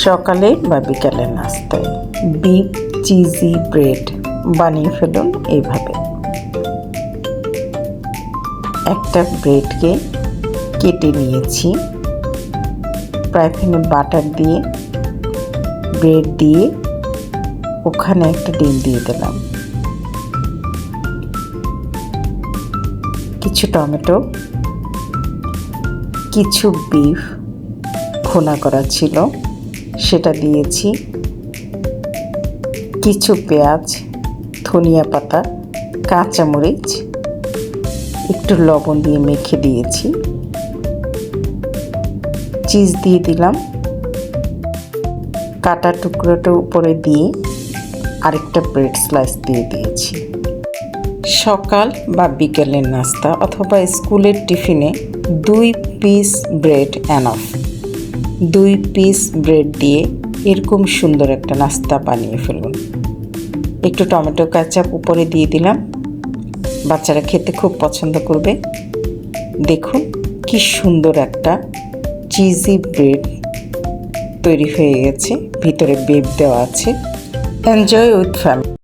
সকালে বা বিকালের নাস্তায় বিফ চিজি ব্রেড বানিয়ে ফেলুন এইভাবে। একটা ব্রেডকে কেটে নিয়েছি, ফ্রাই প্যানে বাটার দিয়ে ব্রেড দিয়ে ওখানে একটা ডিম দিয়ে দিলাম, কিছু টমেটো, কিছু বিফ ভুনা করা ছিল সেটা দিয়েছি, কিছু পেঁয়াজ, ধনিয়া পাতা, কাঁচামরিচ, একটু লবণ দিয়ে মেখে দিয়েছি, চিজ দিয়ে দিলাম, কাটা টুকরোটা উপরে দিয়ে আরেকটা ব্রেড স্লাইস দিয়ে দিয়েছি। সকাল বা বিকেলের নাস্তা অথবা স্কুলের টিফিনে 2 piece bread enough. 2 piece bread দিয়ে এরকম সুন্দর একটা নাস্তা বানিয়ে ফেলুন। একটু টমেটো কেচাপ উপরে দিয়ে দিলাম, বাচ্চারা খেতে খুব পছন্দ করবে। দেখুন কি সুন্দর একটা চিজি ব্রেড তৈরি হয়ে গেছে, ভিতরে বেব দেওয়া আছে। Enjoy with family.